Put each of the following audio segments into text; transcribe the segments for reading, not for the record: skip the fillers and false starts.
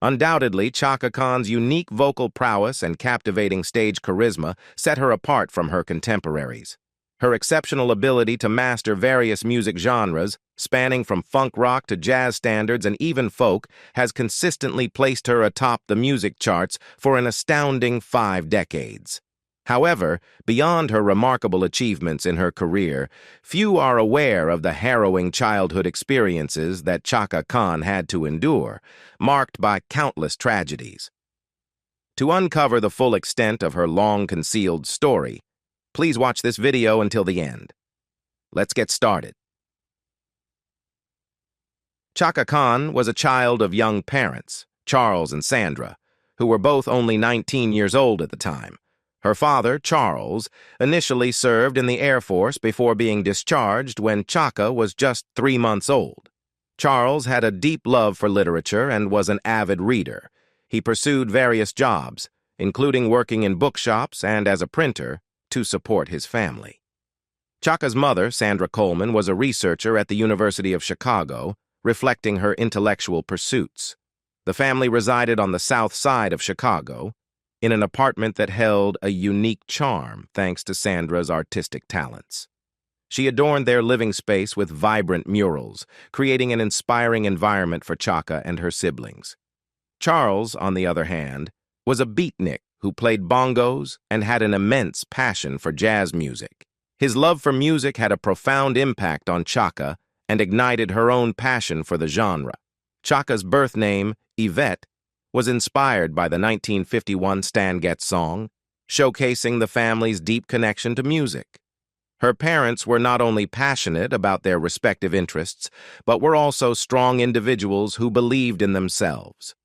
Undoubtedly, Chaka Khan's unique vocal prowess and captivating stage charisma set her apart from her contemporaries. Her exceptional ability to master various music genres, spanning from funk rock to jazz standards and even folk, has consistently placed her atop the music charts for an astounding 5 decades. However, beyond her remarkable achievements in her career, few are aware of the harrowing childhood experiences that Chaka Khan had to endure, marked by countless tragedies. To uncover the full extent of her long-concealed story, please watch this video until the end. Let's get started. Chaka Khan was a child of young parents, Charles and Sandra, who were both only 19 years old at the time. Her father, Charles, initially served in the Air Force before being discharged when Chaka was just 3 months old. Charles had a deep love for literature and was an avid reader. He pursued various jobs, including working in bookshops and as a printer, to support his family. Chaka's mother, Sandra Coleman, was a researcher at the University of Chicago, reflecting her intellectual pursuits. The family resided on the south side of Chicago, in an apartment that held a unique charm thanks to Sandra's artistic talents. She adorned their living space with vibrant murals, creating an inspiring environment for Chaka and her siblings. Charles, on the other hand, was a beatnik who played bongos and had an immense passion for jazz music. His love for music had a profound impact on Chaka and ignited her own passion for the genre. Chaka's birth name, Yvette, was inspired by the 1951 Stan Getz song, showcasing the family's deep connection to music. Her parents were not only passionate about their respective interests, but were also strong individuals who believed in themselves.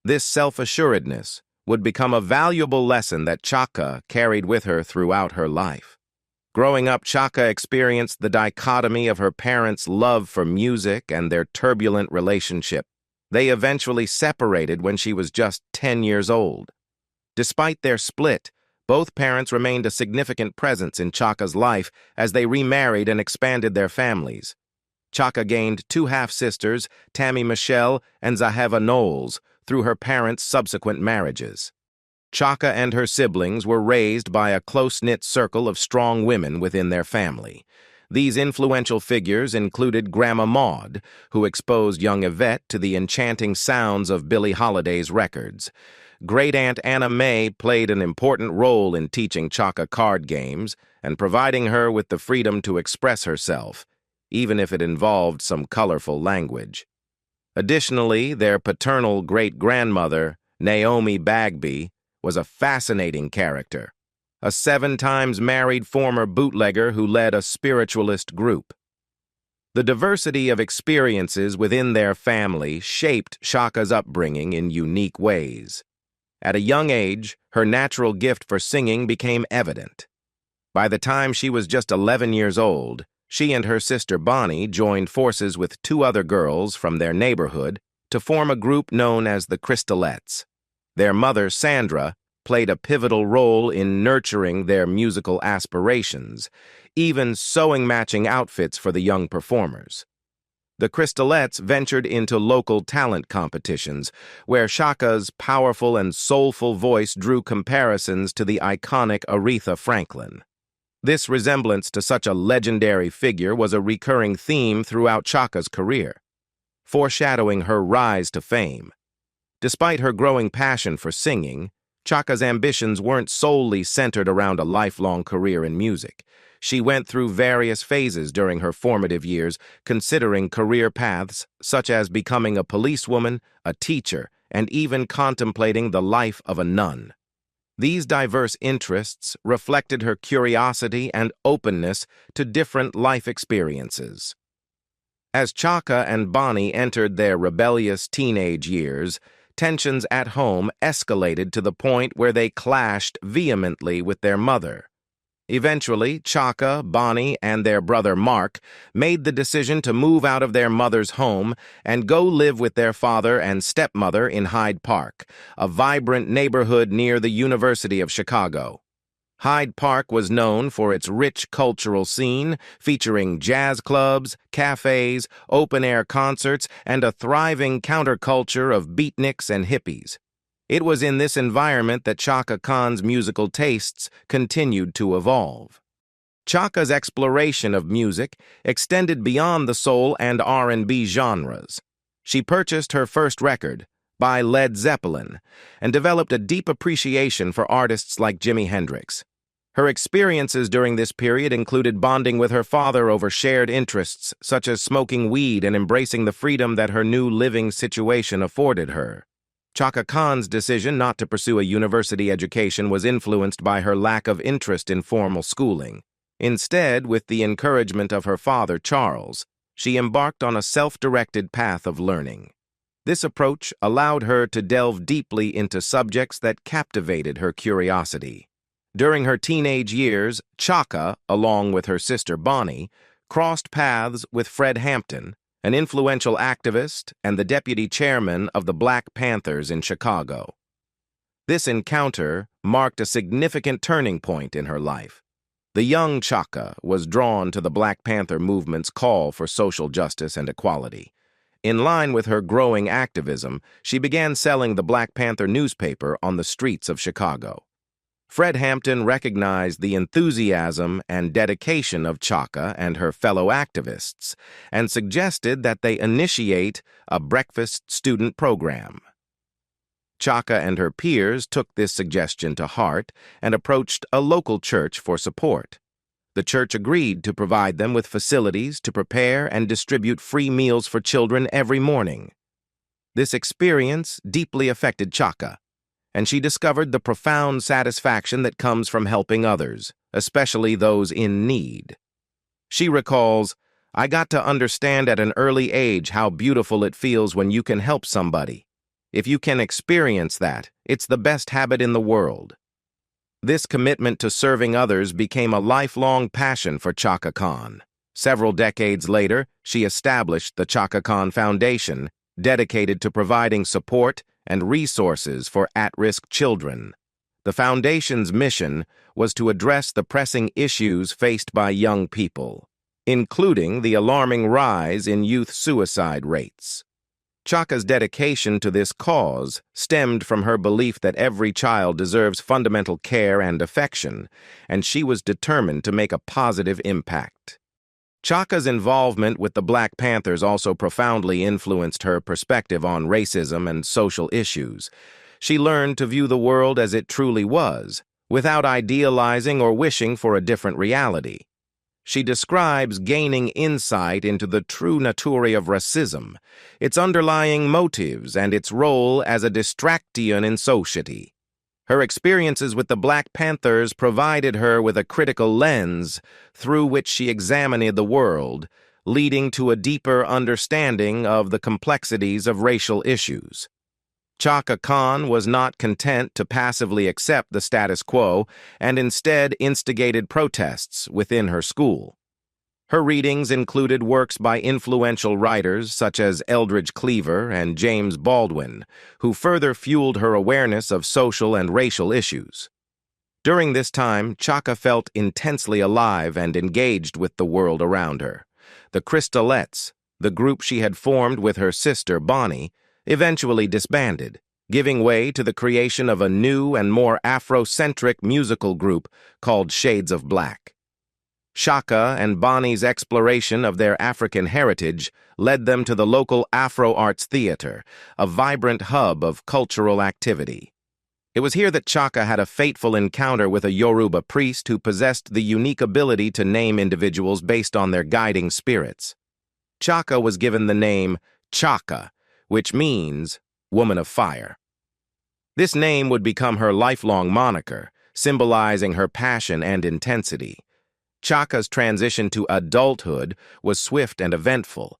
This self-assuredness would become a valuable lesson that Chaka carried with her throughout her life. Growing up, Chaka experienced the dichotomy of her parents' love for music and their turbulent relationship. They eventually separated when she was just 10 years old. Despite their split, both parents remained a significant presence in Chaka's life as they remarried and expanded their families. Chaka gained 2 half-sisters, Tammy Michelle and Zaheva Knowles, through her parents' subsequent marriages. Chaka and her siblings were raised by a close-knit circle of strong women within their family. These influential figures included Grandma Maud, who exposed young Yvette to the enchanting sounds of Billie Holiday's records. Great-aunt Anna May played an important role in teaching Chaka card games and providing her with the freedom to express herself, even if it involved some colorful language. Additionally, their paternal great-grandmother, Naomi Bagby, was a fascinating character, a 7 times married former bootlegger who led a spiritualist group. The diversity of experiences within their family shaped Chaka's upbringing in unique ways. At a young age, her natural gift for singing became evident. By the time she was just 11 years old, she and her sister Bonnie joined forces with 2 other girls from their neighborhood to form a group known as the Crystalettes. Their mother, Sandra, played a pivotal role in nurturing their musical aspirations, even sewing matching outfits for the young performers. The Crystalettes ventured into local talent competitions, where Chaka's powerful and soulful voice drew comparisons to the iconic Aretha Franklin. This resemblance to such a legendary figure was a recurring theme throughout Chaka's career, foreshadowing her rise to fame. Despite her growing passion for singing, Chaka's ambitions weren't solely centered around a lifelong career in music. She went through various phases during her formative years, considering career paths such as becoming a policewoman, a teacher, and even contemplating the life of a nun. These diverse interests reflected her curiosity and openness to different life experiences. As Chaka and Bonnie entered their rebellious teenage years, tensions at home escalated to the point where they clashed vehemently with their mother. Eventually, Chaka, Bonnie, and their brother Mark made the decision to move out of their mother's home and go live with their father and stepmother in Hyde Park, a vibrant neighborhood near the University of Chicago. Hyde Park was known for its rich cultural scene, featuring jazz clubs, cafes, open-air concerts, and a thriving counterculture of beatniks and hippies. It was in this environment that Chaka Khan's musical tastes continued to evolve. Chaka's exploration of music extended beyond the soul and R&B genres. She purchased her first record, by Led Zeppelin, and developed a deep appreciation for artists like Jimi Hendrix. Her experiences during this period included bonding with her father over shared interests, such as smoking weed and embracing the freedom that her new living situation afforded her. Chaka Khan's decision not to pursue a university education was influenced by her lack of interest in formal schooling. Instead, with the encouragement of her father, Charles, she embarked on a self-directed path of learning. This approach allowed her to delve deeply into subjects that captivated her curiosity. During her teenage years, Chaka, along with her sister Bonnie, crossed paths with Fred Hampton, an influential activist and the deputy chairman of the Black Panthers in Chicago. This encounter marked a significant turning point in her life. The young Chaka was drawn to the Black Panther movement's call for social justice and equality. In line with her growing activism, she began selling the Black Panther newspaper on the streets of Chicago. Fred Hampton recognized the enthusiasm and dedication of Chaka and her fellow activists and suggested that they initiate a breakfast student program. Chaka and her peers took this suggestion to heart and approached a local church for support. The church agreed to provide them with facilities to prepare and distribute free meals for children every morning. This experience deeply affected Chaka, and she discovered the profound satisfaction that comes from helping others, especially those in need. She recalls, "I got to understand at an early age how beautiful it feels when you can help somebody. If you can experience that, it's the best habit in the world." This commitment to serving others became a lifelong passion for Chaka Khan. Several decades later, she established the Chaka Khan Foundation, dedicated to providing support and resources for at-risk children. The Foundation's mission was to address the pressing issues faced by young people, including the alarming rise in youth suicide rates. Chaka's dedication to this cause stemmed from her belief that every child deserves fundamental care and affection, and she was determined to make a positive impact. Chaka's involvement with the Black Panthers also profoundly influenced her perspective on racism and social issues. She learned to view the world as it truly was, without idealizing or wishing for a different reality. She describes gaining insight into the true nature of racism, its underlying motives, and its role as a distraction in society. Her experiences with the Black Panthers provided her with a critical lens through which she examined the world, leading to a deeper understanding of the complexities of racial issues. Chaka Khan was not content to passively accept the status quo and instead instigated protests within her school. Her readings included works by influential writers such as Eldridge Cleaver and James Baldwin, who further fueled her awareness of social and racial issues. During this time, Chaka felt intensely alive and engaged with the world around her. The Crystalettes, the group she had formed with her sister Bonnie, eventually disbanded, giving way to the creation of a new and more Afrocentric musical group called Shades of Black. Chaka and Bonnie's exploration of their African heritage led them to the local Afro Arts Theater, a vibrant hub of cultural activity. It was here that Chaka had a fateful encounter with a Yoruba priest who possessed the unique ability to name individuals based on their guiding spirits. Chaka was given the name Chaka, which means woman of fire. This name would become her lifelong moniker, symbolizing her passion and intensity. Chaka's transition to adulthood was swift and eventful.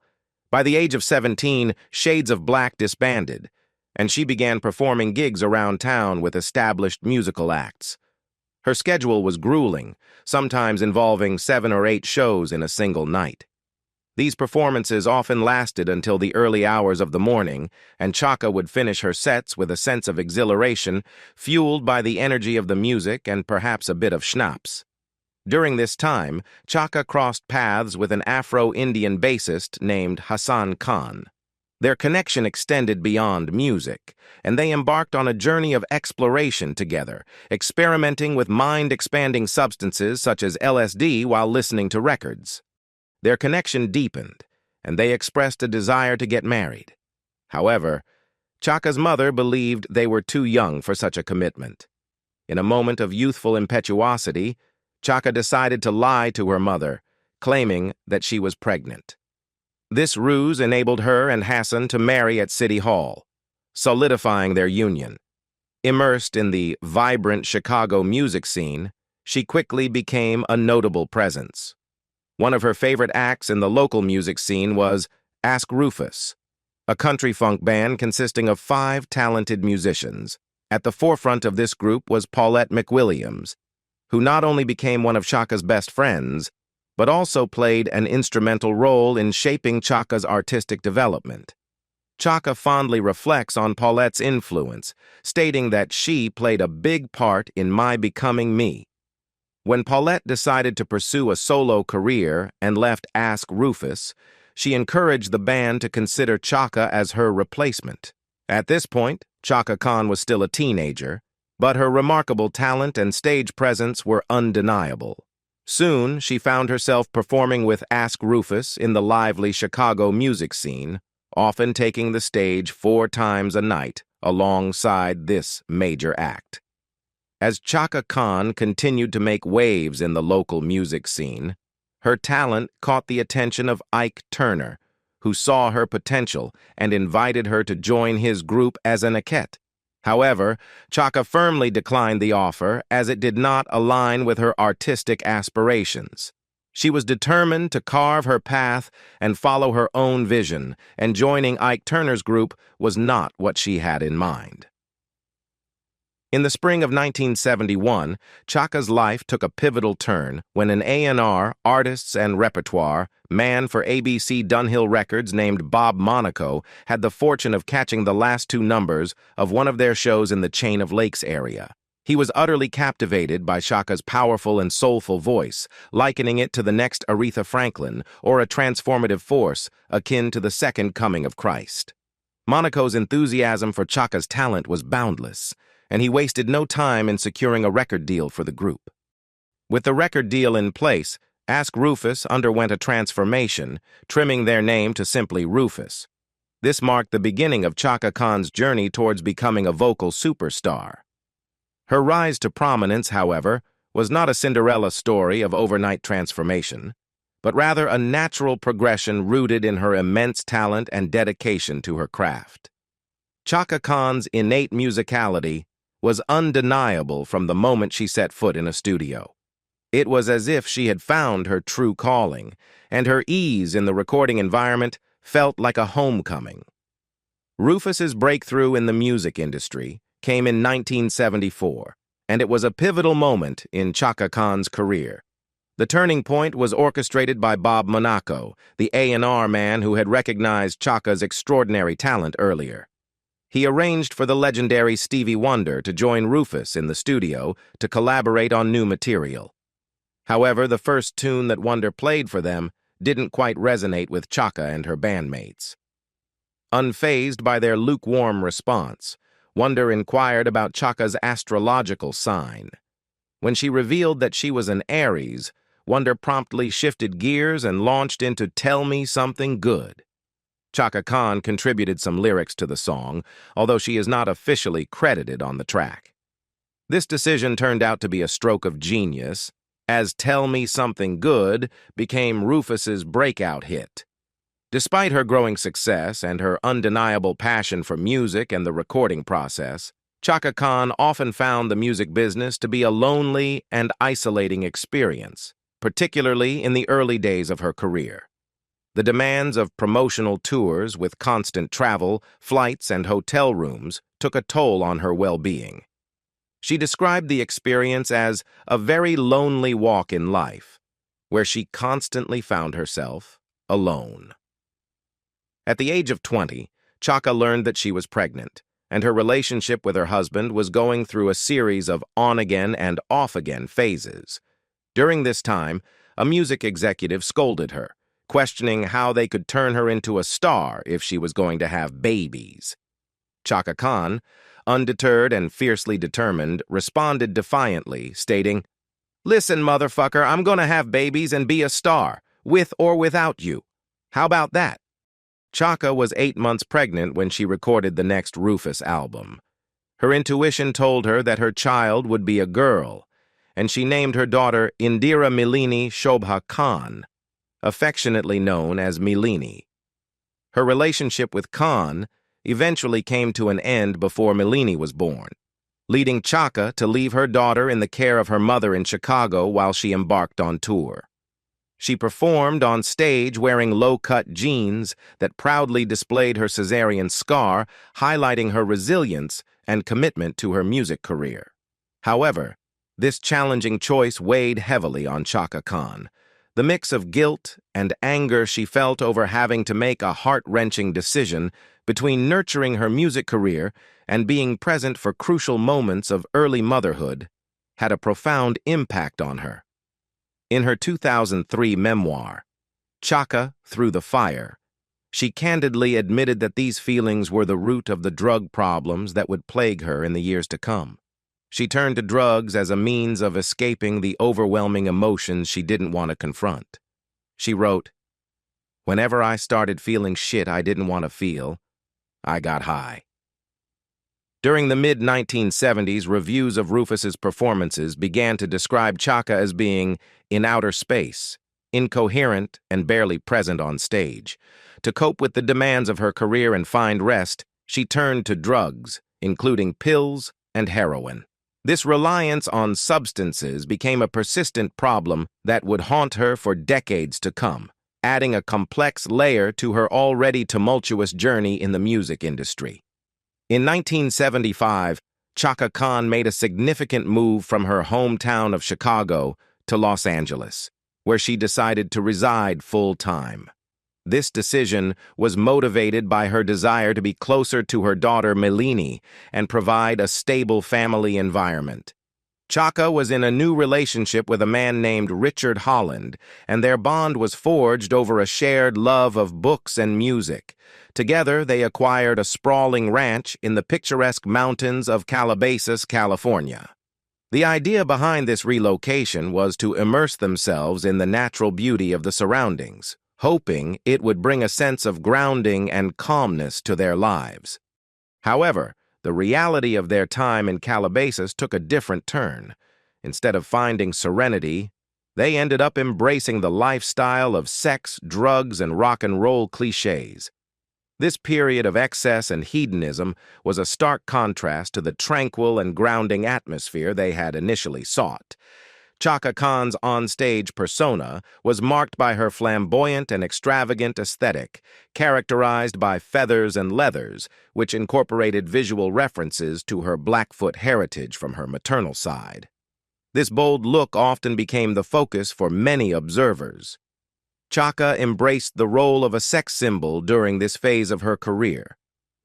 By the age of 17, Shades of Black disbanded, and she began performing gigs around town with established musical acts. Her schedule was grueling, sometimes involving 7 or 8 shows in a single night. These performances often lasted until the early hours of the morning, and Chaka would finish her sets with a sense of exhilaration, fueled by the energy of the music and perhaps a bit of schnapps. During this time, Chaka crossed paths with an Afro-Indian bassist named Chaka Khan. Their connection extended beyond music, and they embarked on a journey of exploration together, experimenting with mind-expanding substances such as LSD while listening to records. Their connection deepened, and they expressed a desire to get married. However, Chaka's mother believed they were too young for such a commitment. In a moment of youthful impetuosity, Chaka decided to lie to her mother, claiming that she was pregnant. This ruse enabled her and Hassan to marry at City Hall, solidifying their union. Immersed in the vibrant Chicago music scene, she quickly became a notable presence. One of her favorite acts in the local music scene was Ask Rufus, a country funk band consisting of 5 talented musicians. At the forefront of this group was Paulette McWilliams, who not only became one of Chaka's best friends, but also played an instrumental role in shaping Chaka's artistic development. Chaka fondly reflects on Paulette's influence, stating that she played a big part in my becoming me. When Paulette decided to pursue a solo career and left Ask Rufus, she encouraged the band to consider Chaka as her replacement. At this point, Chaka Khan was still a teenager, but her remarkable talent and stage presence were undeniable. Soon, she found herself performing with Ask Rufus in the lively Chicago music scene, often taking the stage 4 times a night alongside this major act. As Chaka Khan continued to make waves in the local music scene, her talent caught the attention of Ike Turner, who saw her potential and invited her to join his group as an Acette. However, Chaka firmly declined the offer as it did not align with her artistic aspirations. She was determined to carve her path and follow her own vision, and joining Ike Turner's group was not what she had in mind. In the spring of 1971, Chaka's life took a pivotal turn when an A&R, artists and repertoire, man for ABC Dunhill Records named Bob Monaco had the fortune of catching the last 2 numbers of one of their shows in the Chain of Lakes area. He was utterly captivated by Chaka's powerful and soulful voice, likening it to the next Aretha Franklin or a transformative force akin to the second coming of Christ. Monaco's enthusiasm for Chaka's talent was boundless, and he wasted no time in securing a record deal for the group. With the record deal in place, Ask Rufus underwent a transformation, trimming their name to simply Rufus. This marked the beginning of Chaka Khan's journey towards becoming a vocal superstar. Her rise to prominence, however, was not a Cinderella story of overnight transformation, but rather a natural progression rooted in her immense talent and dedication to her craft. Chaka Khan's innate musicality was undeniable from the moment she set foot in a studio. It was as if she had found her true calling, and her ease in the recording environment felt like a homecoming. Rufus's breakthrough in the music industry came in 1974, and it was a pivotal moment in Chaka Khan's career. The turning point was orchestrated by Bob Monaco, the A&R man who had recognized Chaka's extraordinary talent earlier. He arranged for the legendary Stevie Wonder to join Rufus in the studio to collaborate on new material. However, the first tune that Wonder played for them didn't quite resonate with Chaka and her bandmates. Unfazed by their lukewarm response, Wonder inquired about Chaka's astrological sign. When she revealed that she was an Aries, Wonder promptly shifted gears and launched into Tell Me Something Good. Chaka Khan contributed some lyrics to the song, although she is not officially credited on the track. This decision turned out to be a stroke of genius, as Tell Me Something Good became Rufus's breakout hit. Despite her growing success and her undeniable passion for music and the recording process, Chaka Khan often found the music business to be a lonely and isolating experience, particularly in the early days of her career. The demands of promotional tours with constant travel, flights, and hotel rooms took a toll on her well-being. She described the experience as a very lonely walk in life, where she constantly found herself alone. At the age of 20, Chaka learned that she was pregnant, and her relationship with her husband was going through a series of on-again and off-again phases. During this time, a music executive scolded her, questioning how they could turn her into a star if she was going to have babies. Chaka Khan, undeterred and fiercely determined, responded defiantly, stating, "Listen, motherfucker, I'm gonna have babies and be a star, with or without you. How about that?" Chaka was 8 months pregnant when she recorded the next Rufus album. Her intuition told her that her child would be a girl, and she named her daughter Indira Milini Shobha Khan, affectionately known as Milini. Her relationship with Khan eventually came to an end before Milini was born, leading Chaka to leave her daughter in the care of her mother in Chicago while she embarked on tour. She performed on stage wearing low-cut jeans that proudly displayed her cesarean scar, highlighting her resilience and commitment to her music career. However, this challenging choice weighed heavily on Chaka Khan. The mix of guilt and anger she felt over having to make a heart-wrenching decision between nurturing her music career and being present for crucial moments of early motherhood had a profound impact on her. In her 2003 memoir, Chaka Through the Fire, she candidly admitted that these feelings were the root of the drug problems that would plague her in the years to come. She turned to drugs as a means of escaping the overwhelming emotions she didn't want to confront. She wrote, "Whenever I started feeling shit I didn't want to feel, I got high." During the mid-1970s, reviews of Rufus's performances began to describe Chaka as being in outer space, incoherent, and barely present on stage. To cope with the demands of her career and find rest, she turned to drugs, including pills and heroin. This reliance on substances became a persistent problem that would haunt her for decades to come, adding a complex layer to her already tumultuous journey in the music industry. In 1975, Chaka Khan made a significant move from her hometown of Chicago to Los Angeles, where she decided to reside full-time. This decision was motivated by her desire to be closer to her daughter Milini and provide a stable family environment. Chaka was in a new relationship with a man named Richard Holland, and their bond was forged over a shared love of books and music. Together, they acquired a sprawling ranch in the picturesque mountains of Calabasas, California. The idea behind this relocation was to immerse themselves in the natural beauty of the surroundings, hoping it would bring a sense of grounding and calmness to their lives. However, the reality of their time in Calabasas took a different turn. Instead of finding serenity, they ended up embracing the lifestyle of sex, drugs, and rock and roll cliches. This period of excess and hedonism was a stark contrast to the tranquil and grounding atmosphere they had initially sought. Chaka Khan's onstage persona was marked by her flamboyant and extravagant aesthetic, characterized by feathers and leathers, which incorporated visual references to her Blackfoot heritage from her maternal side. This bold look often became the focus for many observers. Chaka embraced the role of a sex symbol during this phase of her career,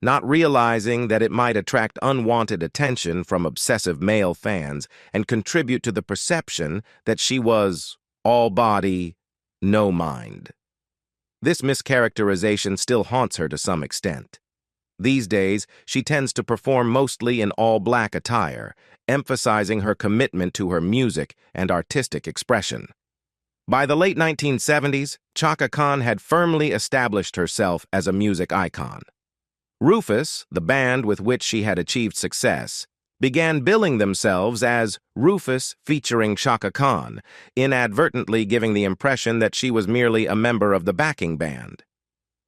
not realizing that it might attract unwanted attention from obsessive male fans and contribute to the perception that she was all body, no mind. This mischaracterization still haunts her to some extent. These days, she tends to perform mostly in all-black attire, emphasizing her commitment to her music and artistic expression. By the late 1970s, Chaka Khan had firmly established herself as a music icon. Rufus, the band with which she had achieved success, began billing themselves as Rufus featuring Chaka Khan, inadvertently giving the impression that she was merely a member of the backing band.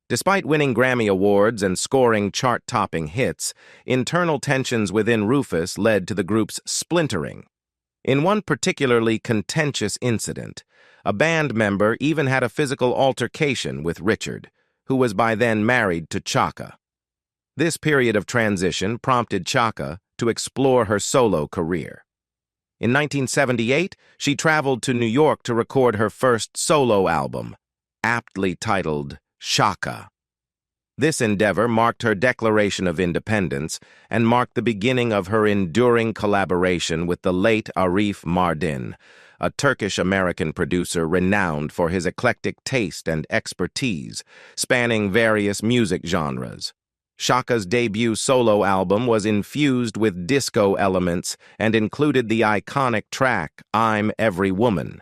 Despite winning Grammy Awards and scoring chart-topping hits, internal tensions within Rufus led to the group's splintering. In one particularly contentious incident, a band member even had a physical altercation with Richard, who was by then married to Chaka. This period of transition prompted Chaka to explore her solo career. In 1978, she traveled to New York to record her first solo album, aptly titled Chaka. This endeavor marked her declaration of independence and marked the beginning of her enduring collaboration with the late Arif Mardin, a Turkish-American producer renowned for his eclectic taste and expertise, spanning various music genres. Chaka's debut solo album was infused with disco elements and included the iconic track I'm Every Woman.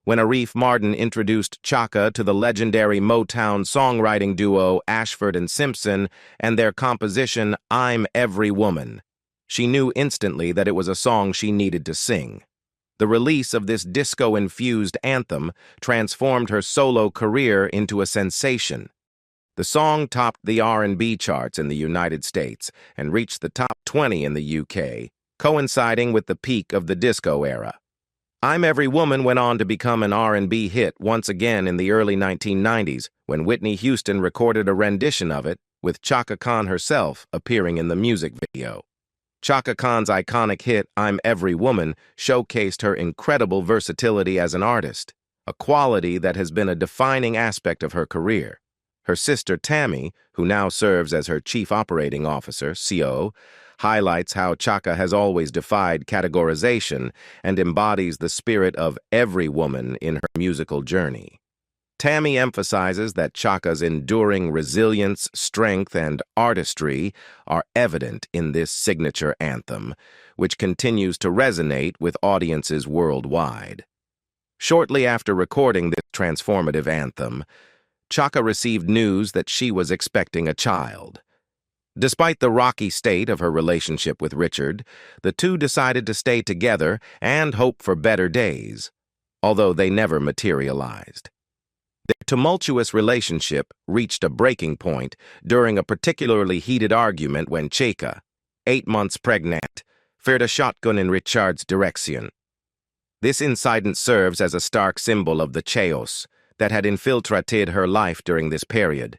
When Arif Mardin introduced Chaka to the legendary Motown songwriting duo Ashford and Simpson and their composition I'm Every Woman, she knew instantly that it was a song she needed to sing. The release of this disco-infused anthem transformed her solo career into a sensation. The song topped the R&B charts in the United States and reached the top 20 in the UK, coinciding with the peak of the disco era. I'm Every Woman went on to become an R&B hit once again in the early 1990s when Whitney Houston recorded a rendition of it, with Chaka Khan herself appearing in the music video. Chaka Khan's iconic hit I'm Every Woman showcased her incredible versatility as an artist, a quality that has been a defining aspect of her career. Her sister Tammy, who now serves as her Chief Operating Officer, CO, highlights how Chaka has always defied categorization and embodies the spirit of every woman in her musical journey. Tammy emphasizes that Chaka's enduring resilience, strength, and artistry are evident in this signature anthem, which continues to resonate with audiences worldwide. Shortly after recording this transformative anthem, Chaka received news that she was expecting a child. Despite the rocky state of her relationship with Richard, the two decided to stay together and hope for better days, although they never materialized. Their tumultuous relationship reached a breaking point during a particularly heated argument when Chaka, 8 months pregnant, fired a shotgun in Richard's direction. This incident serves as a stark symbol of the chaos that had infiltrated her life during this period.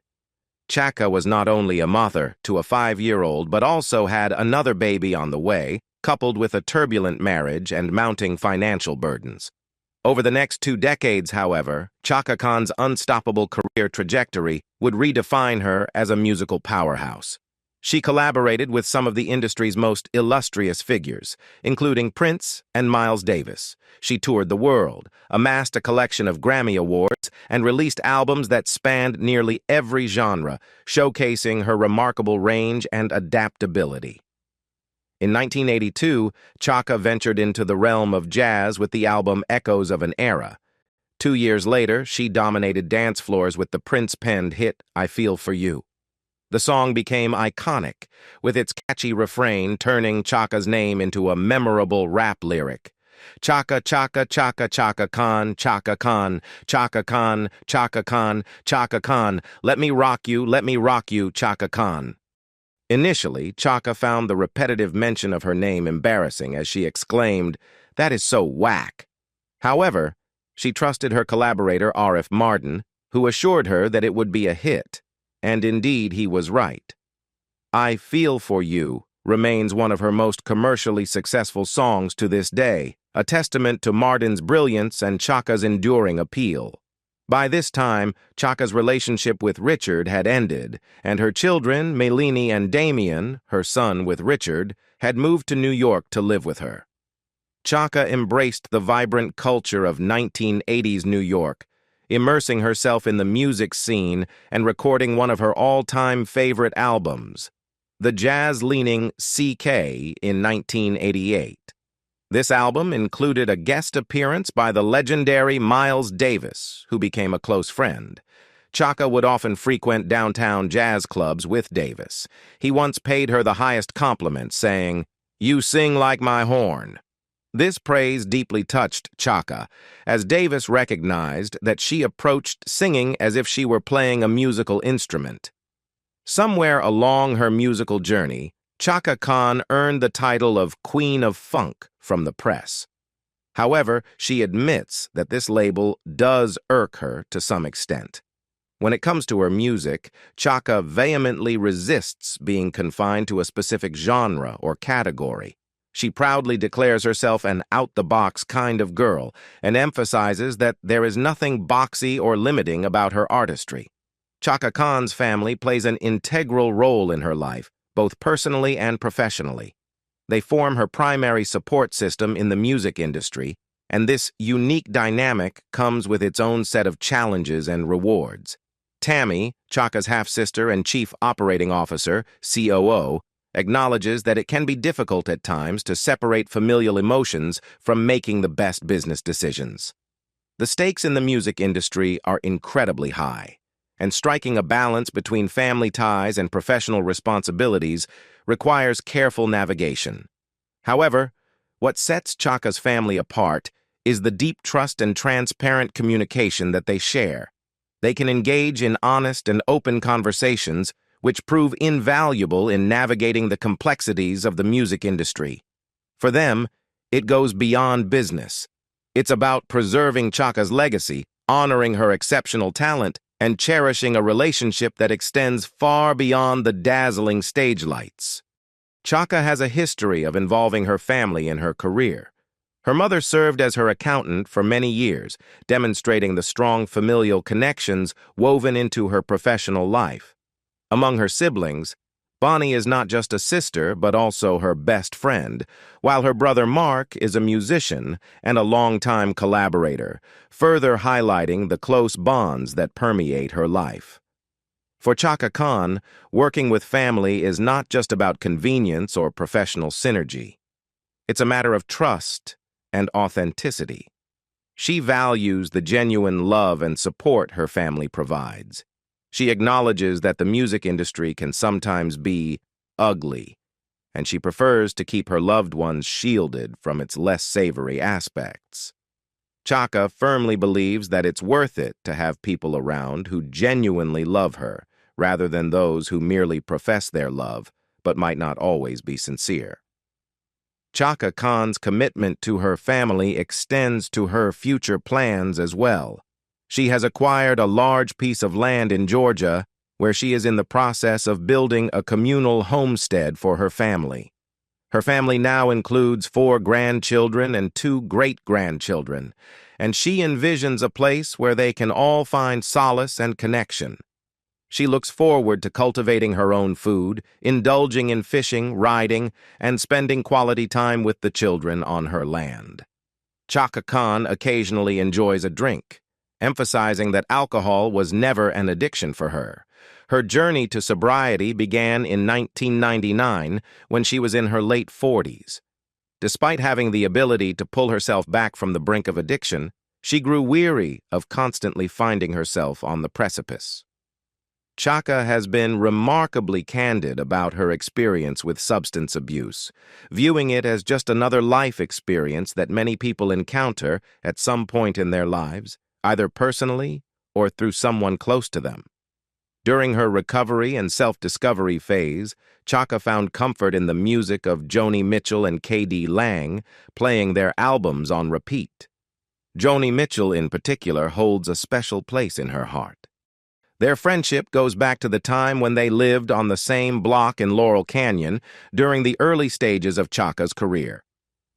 Chaka was not only a mother to a 5-year-old but also had another baby on the way, coupled with a turbulent marriage and mounting financial burdens. Over the next 2 decades, however, Chaka Khan's unstoppable career trajectory would redefine her as a musical powerhouse. She collaborated with some of the industry's most illustrious figures, including Prince and Miles Davis. She toured the world, amassed a collection of Grammy Awards, and released albums that spanned nearly every genre, showcasing her remarkable range and adaptability. In 1982, Chaka ventured into the realm of jazz with the album Echoes of an Era. 2 years later, she dominated dance floors with the Prince-penned hit I Feel For You. The song became iconic, with its catchy refrain turning Chaka's name into a memorable rap lyric. Chaka, Chaka, Chaka, Chaka Khan, Chaka Khan, Chaka Khan, Chaka Khan, Chaka Khan, let me rock you, Chaka Khan. Initially, Chaka found the repetitive mention of her name embarrassing as she exclaimed, "That is so whack." However, she trusted her collaborator Arif Mardin, who assured her that it would be a hit. And indeed, he was right. I Feel For You remains one of her most commercially successful songs to this day, a testament to Mardin's brilliance and Chaka's enduring appeal. By this time, Chaka's relationship with Richard had ended, and her children, Melanie and Damien, her son with Richard, had moved to New York to live with her. Chaka embraced the vibrant culture of 1980s New York, immersing herself in the music scene and recording one of her all-time favorite albums, the jazz-leaning CK, in 1988. This album included a guest appearance by the legendary Miles Davis, who became a close friend. Chaka would often frequent downtown jazz clubs with Davis. He once paid her the highest compliment, saying, "You sing like my horn." This praise deeply touched Chaka, as Davis recognized that she approached singing as if she were playing a musical instrument. Somewhere along her musical journey, Chaka Khan earned the title of Queen of Funk from the press. However, she admits that this label does irk her to some extent. When it comes to her music, Chaka vehemently resists being confined to a specific genre or category. She proudly declares herself an out-the-box kind of girl and emphasizes that there is nothing boxy or limiting about her artistry. Chaka Khan's family plays an integral role in her life, both personally and professionally. They form her primary support system in the music industry, and this unique dynamic comes with its own set of challenges and rewards. Tammy, Chaka's half-sister and chief operating officer, COO, acknowledges that it can be difficult at times to separate familial emotions from making the best business decisions. The stakes in the music industry are incredibly high, and striking a balance between family ties and professional responsibilities requires careful navigation. However, what sets Chaka's family apart is the deep trust and transparent communication that they share. They can engage in honest and open conversations, which prove invaluable in navigating the complexities of the music industry. For them, it goes beyond business. It's about preserving Chaka's legacy, honoring her exceptional talent, and cherishing a relationship that extends far beyond the dazzling stage lights. Chaka has a history of involving her family in her career. Her mother served as her accountant for many years, demonstrating the strong familial connections woven into her professional life. Among her siblings, Bonnie is not just a sister, but also her best friend, while her brother Mark is a musician and a longtime collaborator, further highlighting the close bonds that permeate her life. For Chaka Khan, working with family is not just about convenience or professional synergy. It's a matter of trust and authenticity. She values the genuine love and support her family provides. She acknowledges that the music industry can sometimes be ugly, and she prefers to keep her loved ones shielded from its less savory aspects. Chaka firmly believes that it's worth it to have people around who genuinely love her, rather than those who merely profess their love, but might not always be sincere. Chaka Khan's commitment to her family extends to her future plans as well. She has acquired a large piece of land in Georgia, where she is in the process of building a communal homestead for her family. Her family now includes 4 grandchildren and 2 great-grandchildren, and she envisions a place where they can all find solace and connection. She looks forward to cultivating her own food, indulging in fishing, riding, and spending quality time with the children on her land. Chaka Khan occasionally enjoys a drink, emphasizing that alcohol was never an addiction for her. Her journey to sobriety began in 1999 when she was in her late 40s. Despite having the ability to pull herself back from the brink of addiction, she grew weary of constantly finding herself on the precipice. Chaka has been remarkably candid about her experience with substance abuse, viewing it as just another life experience that many people encounter at some point in their lives, either personally or through someone close to them. During her recovery and self-discovery phase, Chaka found comfort in the music of Joni Mitchell and K.D. Lang, playing their albums on repeat. Joni Mitchell, in particular, holds a special place in her heart. Their friendship goes back to the time when they lived on the same block in Laurel Canyon during the early stages of Chaka's career.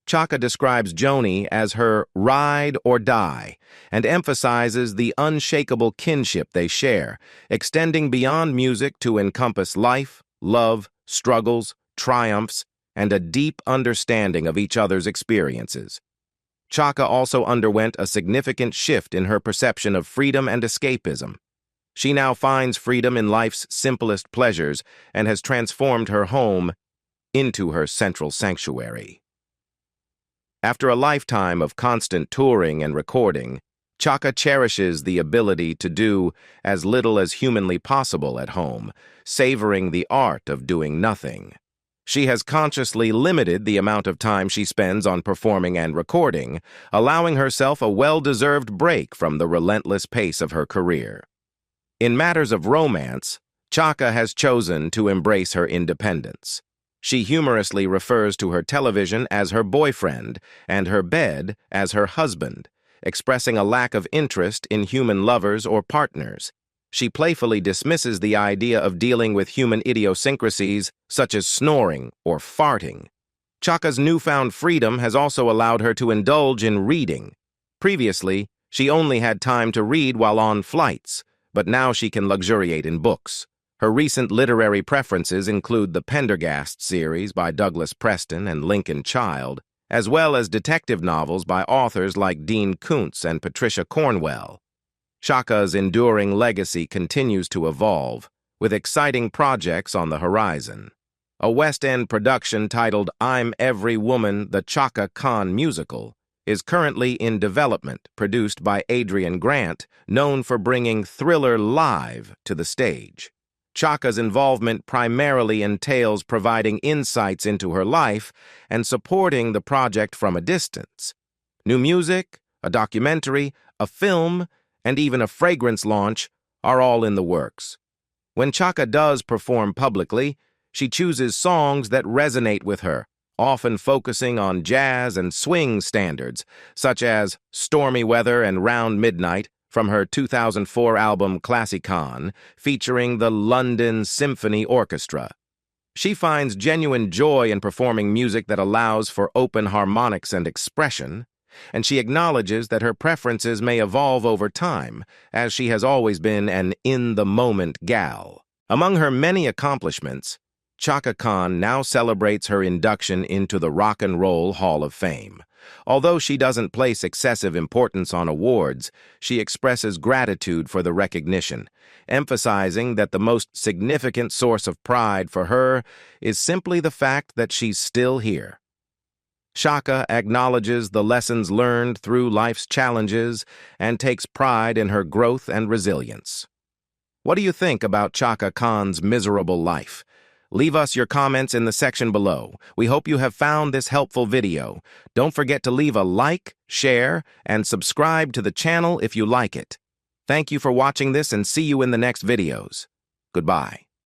Chaka describes Joni as her ride or die and emphasizes the unshakable kinship they share, extending beyond music to encompass life, love, struggles, triumphs, and a deep understanding of each other's experiences. Chaka also underwent a significant shift in her perception of freedom and escapism. She now finds freedom in life's simplest pleasures and has transformed her home into her central sanctuary. After a lifetime of constant touring and recording, Chaka cherishes the ability to do as little as humanly possible at home, savoring the art of doing nothing. She has consciously limited the amount of time she spends on performing and recording, allowing herself a well-deserved break from the relentless pace of her career. In matters of romance, Chaka has chosen to embrace her independence. She humorously refers to her television as her boyfriend and her bed as her husband, expressing a lack of interest in human lovers or partners. She playfully dismisses the idea of dealing with human idiosyncrasies such as snoring or farting. Chaka's newfound freedom has also allowed her to indulge in reading. Previously, she only had time to read while on flights, but now she can luxuriate in books. Her recent literary preferences include the Pendergast series by Douglas Preston and Lincoln Child, as well as detective novels by authors like Dean Koontz and Patricia Cornwell. Chaka's enduring legacy continues to evolve, with exciting projects on the horizon. A West End production titled I'm Every Woman, the Chaka Khan musical, is currently in development, produced by Adrian Grant, known for bringing thriller live to the stage. Chaka's involvement primarily entails providing insights into her life and supporting the project from a distance. New music, a documentary, a film, and even a fragrance launch are all in the works. When Chaka does perform publicly, she chooses songs that resonate with her, often focusing on jazz and swing standards, such as Stormy Weather and Round Midnight from her 2004 album Classicon, featuring the London Symphony Orchestra. She finds genuine joy in performing music that allows for open harmonics and expression, and she acknowledges that her preferences may evolve over time, as she has always been an in-the-moment gal. Among her many accomplishments, Chaka Khan now celebrates her induction into the Rock and Roll Hall of Fame. Although she doesn't place excessive importance on awards, she expresses gratitude for the recognition, emphasizing that the most significant source of pride for her is simply the fact that she's still here. Chaka acknowledges the lessons learned through life's challenges and takes pride in her growth and resilience. What do you think about Chaka Khan's miserable life? Leave us your comments in the section below. We hope you have found this helpful video. Don't forget to leave a like, share, and subscribe to the channel if you like it. Thank you for watching this and see you in the next videos. Goodbye.